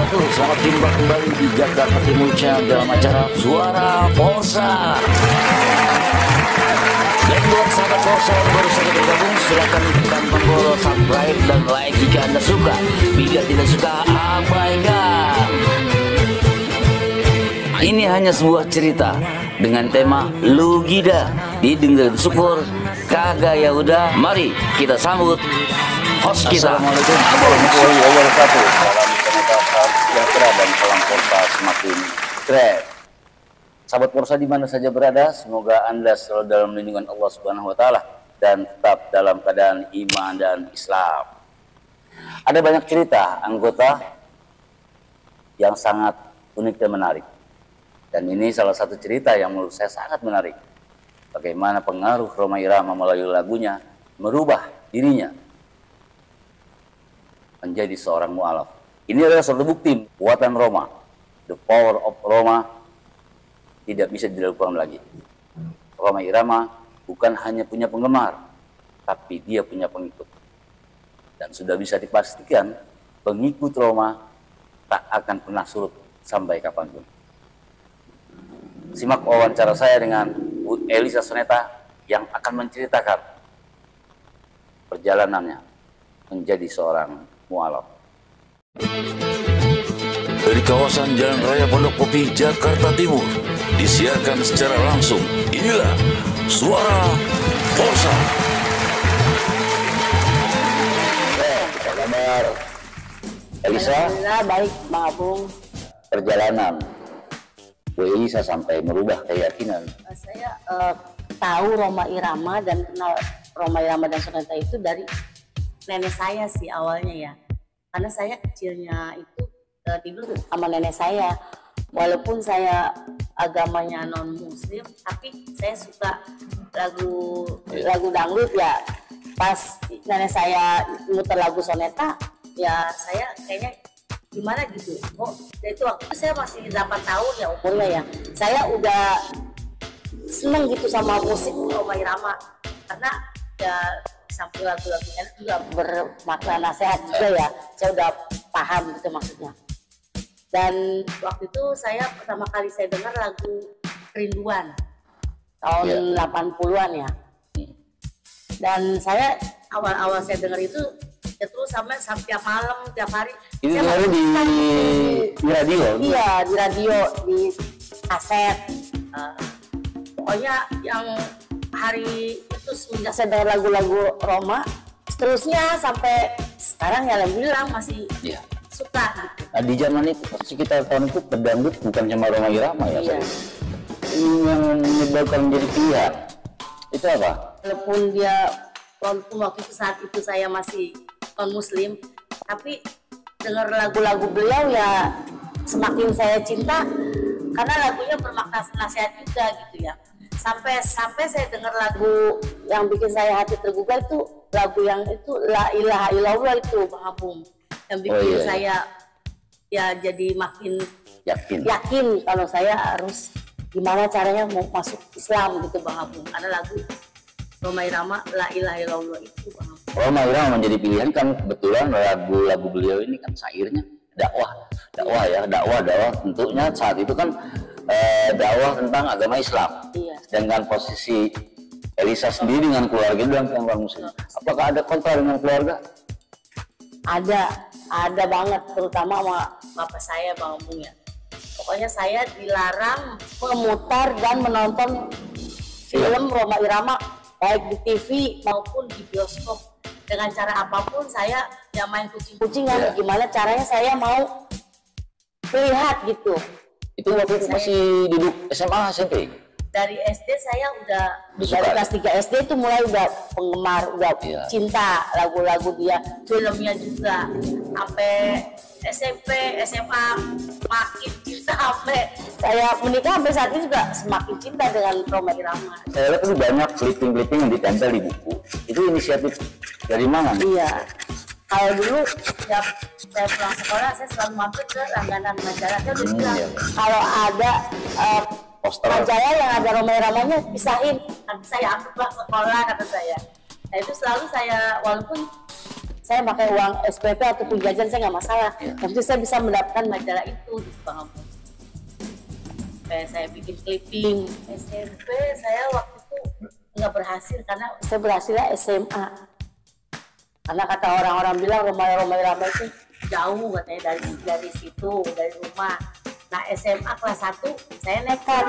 wabarakatuh. Selamat jumpa kembali di Jakarta Timur Channel dalam acara Suara Porsa. Dan buat sahabat Porsa yang baru saja bergabung, silakan tekan tombol subscribe dan like jika Anda suka. Bila tidak suka, abaikan. Ini hanya sebuah cerita dengan tema Lu Gida. Didengar syukur, kagak ya udah. Mari kita sambut host kita. Assalamualaikum warahmatullahi wabarakatuh. Salam sejahtera dan salam Porsa semakin keren. Sahabat Porsa di mana saja berada, semoga Anda selalu dalam lindungan Allah Subhanahu wa taala dan tetap dalam keadaan iman dan Islam. Ada banyak cerita anggota yang sangat unik dan menarik. Dan ini salah satu cerita yang menurut saya sangat menarik. Bagaimana pengaruh Rhoma Irama melalui lagunya merubah dirinya menjadi seorang mu'alaf. Ini adalah suatu bukti kuatan Rhoma. The power of Rhoma tidak bisa dilakukan lagi. Rhoma Irama bukan hanya punya penggemar, tapi dia punya pengikut. Dan sudah bisa dipastikan pengikut Rhoma tak akan pernah surut sampai kapanpun. Simak wawancara saya dengan Bu Elisa Soneta yang akan menceritakan perjalanannya menjadi seorang mu'alaf. Dari kawasan Jalan Raya Pondok Kopi, Jakarta Timur, disiarkan secara langsung. Inilah Suara Porsa. Apa kabar, Elisa? Alhamdulillah baik, Bang Apung. Perjalanan Bu Elisa sampai merubah keyakinan. Saya tahu Rhoma Irama dan kenal Rhoma Irama dan Soneta itu dari nenek saya sih awalnya ya. Karena saya kecilnya itu tidur sama nenek saya. Walaupun saya agamanya non muslim, tapi saya suka lagu dangdut ya. Pas nenek saya muter lagu Soneta, ya saya kayaknya gimana gitu. Oh, itu waktu itu saya masih 8 tahun ya umurnya ya. Saya udah seneng gitu sama musik Rhoma Irama karena ya samping lagu-lagunya juga bermakna nasihat juga ya. Saya udah paham gitu maksudnya. Dan waktu itu saya pertama kali saya dengar lagu Kerinduan tahun 80-an ya. Dan saya awal-awal saya dengar itu ya terus sampai tiap malam, tiap hari. Ini baru di radio? Iya, di radio, di kaset. Pokoknya yang hari itu semenjak saya dengar lagu-lagu Rhoma, seterusnya sampai sekarang ya alhamdulillah masih suka gitu. Nah, di zaman itu sekitar tahun itu pedangdut bukan cuma Rhoma Irama ya. Iya. Ini yang menyebabkan menjadi pilihan itu apa? Walaupun waktu itu saat itu saya masih non muslim, tapi dengar lagu-lagu beliau ya semakin saya cinta karena lagunya bermakna nasihat juga gitu ya. Sampai saya dengar lagu yang bikin saya hati tergugah itu lagu yang itu La Ilaha Illallah itu Bang Apung, yang bikin saya ya jadi makin yakin kalau saya harus gimana caranya mau masuk Islam gitu Bang Apung, karena lagu Rhoma Irama La Ilaha Illallah itu Bang Apung. Rhoma Irama menjadi pilihan kan kebetulan lagu-lagu beliau ini kan syairnya dakwah tentunya saat itu kan dakwah tentang agama Islam. Iya. Dengan posisi Elisa sendiri dengan keluarga dalam kehidupan muslim, apakah ada kontra dengan keluarga? Ada banget, terutama sama bapak saya Bang Apung ya. Pokoknya saya dilarang memutar dan menonton film Rhoma Irama baik di TV maupun di bioskop. Dengan cara apapun saya ya main kucing-kucingan, gimana caranya saya mau melihat gitu. Itu waktu itu masih duduk SMA, SMP? Dari SD saya udah dari kelas 3 SD itu mulai udah penggemar, udah cinta lagu-lagu dia, filmnya juga. Sampai SMP, SMA makin cinta, sampai saya menikah sampai saat ini juga semakin cinta dengan Rhoma Irama. Saya lihat itu banyak clipping-clipping yang ditempel di buku. Itu inisiatif dari mana? Iya. Kalau dulu ya saya pulang sekolah saya selalu mampir ke langganan majalah. Saya udah bilang kalau ada majalah yang ada Rhoma Iramanya pisahin, nanti saya ambil pulang sekolah kata saya. Nah itu selalu saya, walaupun saya pakai uang SPP ataupun jajan saya nggak masalah. Yang penting saya bisa mendapatkan majalah itu gitu Bang Abu. Kayak saya bikin clipping. SMP saya waktu itu nggak berhasil karena saya berhasilnya SMA. Karena kata orang-orang bilang Roma Irama itu jauh katanya dari situ, dari rumah. Nah SMA kelas 1 saya nekat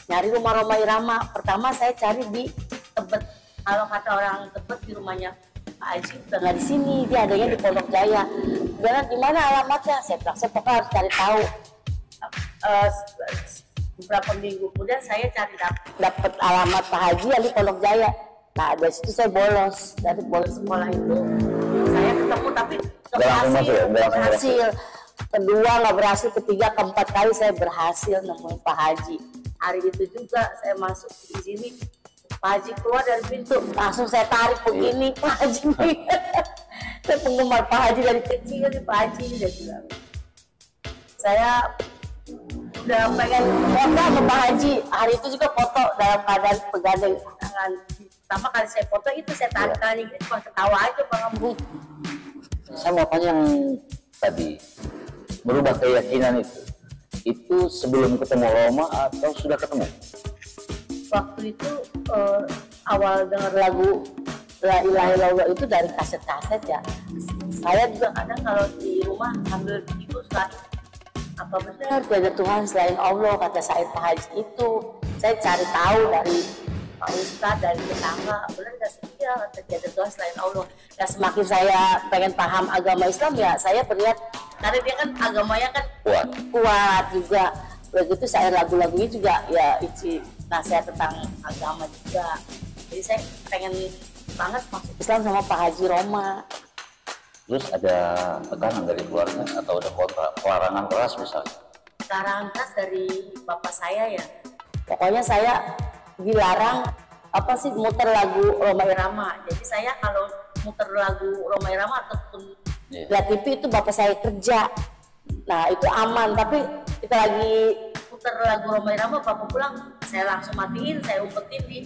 nyari rumah Roma Irama. Pertama saya cari di Tebet. Kalau kata orang Tebet di rumahnya Pak Haji udah nggak di sini, dia adanya di Pondok Jaya. Bilang di mana alamatnya? Saya bilang saya pokoknya harus cari tahu. Beberapa minggu kemudian saya cari dapat alamat Pak Haji yang di Pondok Jaya. Nah dari situ saya bolos, dari bolos sekolah itu saya ketemu tapi nggak berhasil. Kedua nggak berhasil, ketiga, keempat kali saya berhasil nemuin Pak Haji. Hari itu juga saya masuk di sini, Pak Haji keluar dari pintu, langsung saya tarik begini, Pak Haji. Saya penggemar Pak Haji dari kecil nih, Pak Haji dia bilang. Saya udah pengen foto sama Pak Haji. Hari itu juga foto dalam keadaan pegangan tangan. Pertama kali saya foto itu saya tarik kali gitu, ketawa aja Bang Abu. Saya mau tanya yang tadi berubah keyakinan itu sebelum ketemu Roma atau sudah ketemu? Waktu itu awal dengar lagu La Ilaha Illallah itu dari kaset-kaset ya. Saya juga kadang kalau di rumah sambil itu suka apa benar tiada Tuhan selain Allah kata Said Pak Haji itu. Saya cari tahu dari Pak Ustadz, dari tetangga, benar nggak setia kata tiada Tuhan selain Allah. Ya semakin saya pengen paham agama Islam ya saya berlihat karena dia kan agamanya kan kuat juga. Begitu saya lagu-lagunya juga ya isi nasihat tentang agama juga. Jadi saya pengen banget masuk Islam sama Pak Haji Roma. Terus ada tekanan dari keluarga atau ada pelarangan keras misalnya? Pelarangan keras dari bapak saya ya. Pokoknya saya dilarang apa sih muter lagu Roma Irama. Jadi saya kalau muter lagu Roma Irama ataupun lihat TV itu bapak saya kerja. Nah itu aman, tapi kita lagi muter lagu Roma Irama, bapak pulang, saya langsung matiin, saya umpetin di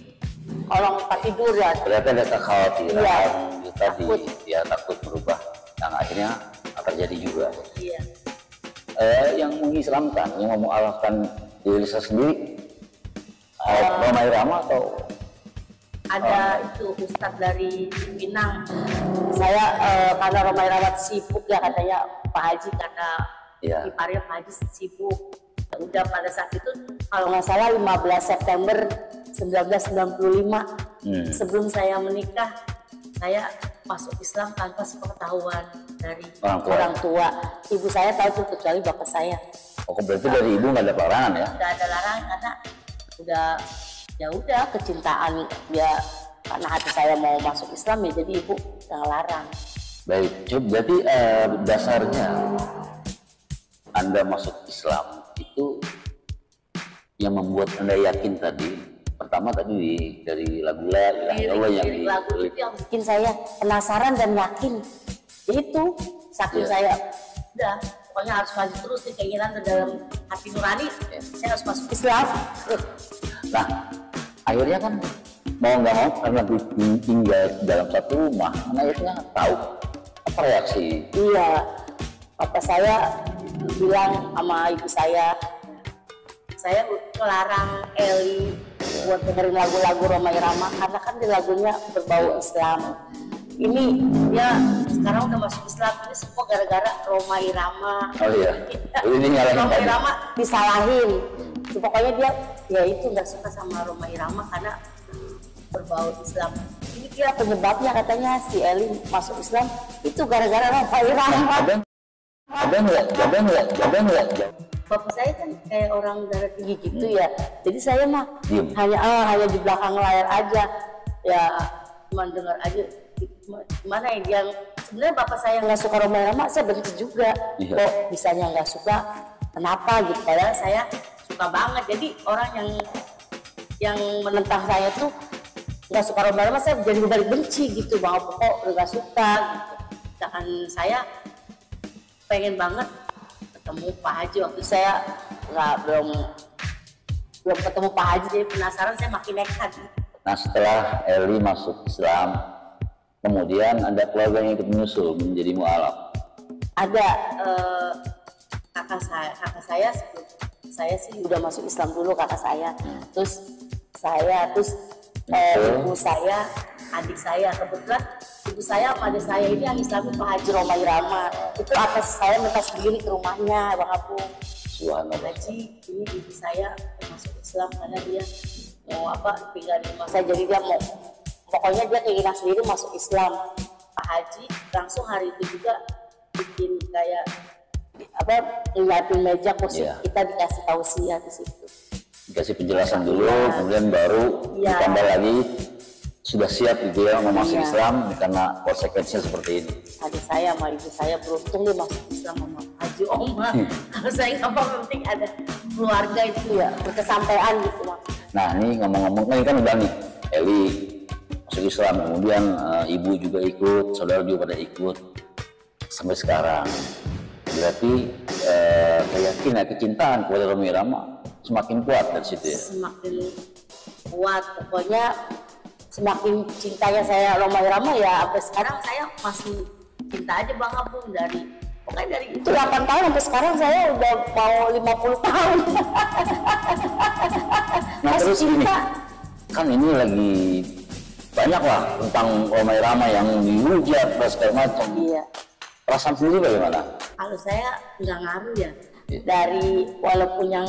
kolong tempat tidur ya. Ternyata ada kekhawatiran tadi, ya takut berubah, yang akhirnya terjadi juga. Iya. Yang mengislamkan, yang memualafkan diri saya sendiri, Roma Irama atau ada itu Ustadz dari Pinang. Saya karena Roma Irama sibuk ya katanya Pak Haji, karena iparnya Pak Haji sibuk. Udah pada saat itu kalau nggak salah 15 September 1995 sebelum saya menikah, saya masuk Islam tanpa sepengetahuan dari orang tua. Ibu saya tahu tuh kecuali bapak saya. Oh berarti dari ibu nggak ada larangan ya? Nggak ada larangan karena udah kecintaan ya, karena hati saya mau masuk Islam ya, jadi ibu nggak larang. Baik, berarti dasarnya Anda masuk Islam itu yang membuat Anda yakin tadi, pertama tadi dari lagu La Ilaha Illallah yang lagu itu yang bikin saya penasaran dan yakin. Itu saking saya udah pokoknya harus maju terus nih, keinginan dalam hati nurani saya harus masuk Islam. Nah akhirnya kan mau nggak mau karena tinggal dalam satu rumah, akhirnya tahu apa reaksi? Iya, bapak saya bilang sama ibu saya melarang Eli buat dengerin lagu-lagu Roma Irama karena kan di lagunya berbau Islam. Ini dia sekarang udah masuk Islam, ini semua gara-gara Roma Irama. Oh iya. Ini nyalahin Roma Irama disalahin. Pokoknya dia ya itu nggak suka sama Roma Irama karena berbau Islam. Ini dia penyebabnya katanya si Eli masuk Islam itu gara-gara Roma Irama. Jawaban nggak. Bapak saya kan kayak orang darah tinggi gitu ya. Jadi saya mah hanya di belakang layar aja. Ya cuma dengar aja. Gimana ya, yang sebenarnya bapak saya nggak suka Roma Irama, saya benci juga. Kok bisanya nggak suka? Kenapa gitu? Padahal saya suka banget. Jadi orang yang menentang saya tuh nggak suka Roma Irama, saya jadi balik benci gitu. Bang kok nggak suka gitu. Sedangkan saya pengen banget ketemu Pak Haji. Waktu saya belum ketemu Pak Haji, jadi penasaran, saya makin nekat. Nah setelah Eli masuk Islam, Kemudian ada keluarga yang ikut menyusul menjadi mualaf. Ada kakak saya sebelum saya sih udah masuk Islam dulu, kakak saya. Terus ibu saya, adik saya. Kebetulan ibu saya sama adik saya ini yang Islami Pak Haji Roma Irama. Itu atas saya minta sendiri ke rumahnya, Bang Abu. Haji, ini ibu saya masuk Islam karena dia mau tinggal di rumah saya. Jadi dia mau, pokoknya dia keinginan sendiri masuk Islam. Pak Haji langsung hari itu juga bikin kayak ngeliatin meja kursi, kita dikasih tausiah di situ. Dikasih penjelasan dulu, kemudian baru ditambah lagi sudah siap gitu ya mau masuk Islam karena konsekuensinya seperti ini. Adik saya sama ibu saya beruntung nih masuk Islam sama Haji Oma. Kalau saya nggak apa penting ada keluarga itu ya berkesampaian gitu mas. Nah ini ngomong-ngomong ini kan udah nih Eli masuk Islam, kemudian ibu juga ikut, saudara juga pada ikut sampai sekarang. Berarti keyakinan, kecintaan kepada Roma Irama semakin kuat dari situ ya? Semakin kuat, pokoknya semakin cintanya saya Roma Irama ya sampai sekarang saya masih cinta aja Bang Abu pokoknya dari itu 8 tahun sampai sekarang saya udah mau 50 tahun. Nah terus cinta. Ini kan ini lagi banyak lah tentang Roma Irama yang dihujat dan segala macam. Iya. Perasaan sendiri bagaimana? Kalau saya nggak ngaruh ya, dari walaupun yang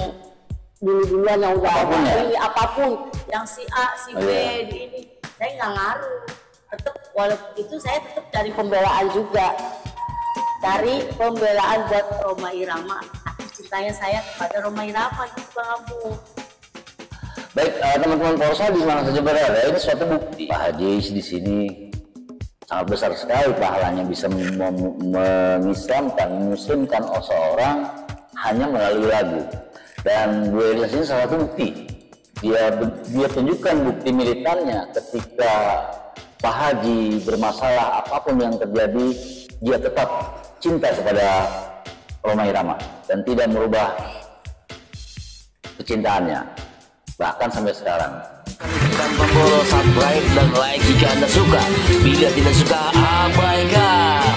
dulu-duluan yang udah apapun, yang si A, si B, ini saya nggak ngaruh. Tetap walaupun itu saya tetap dari pembelaan juga, dari pembelaan buat Roma Irama. Cintanya saya kepada Roma Irama gitu Bang Abu. Baik teman-teman Polsa di mana saja berada, ini suatu bukti Pak Haji di sini sangat besar sekali pahalanya bisa memuslimkan seseorang hanya melalui lagu. Dan Bu Elias ini salah satu bukti. Dia tunjukkan bukti militannya ketika Pak Haji bermasalah apapun yang terjadi, dia tetap cinta kepada Roma Irama dan tidak merubah kecintaannya bahkan sampai sekarang. Tanpa follow, subscribe, dan like jika Anda suka. Bila tidak suka, abaikan.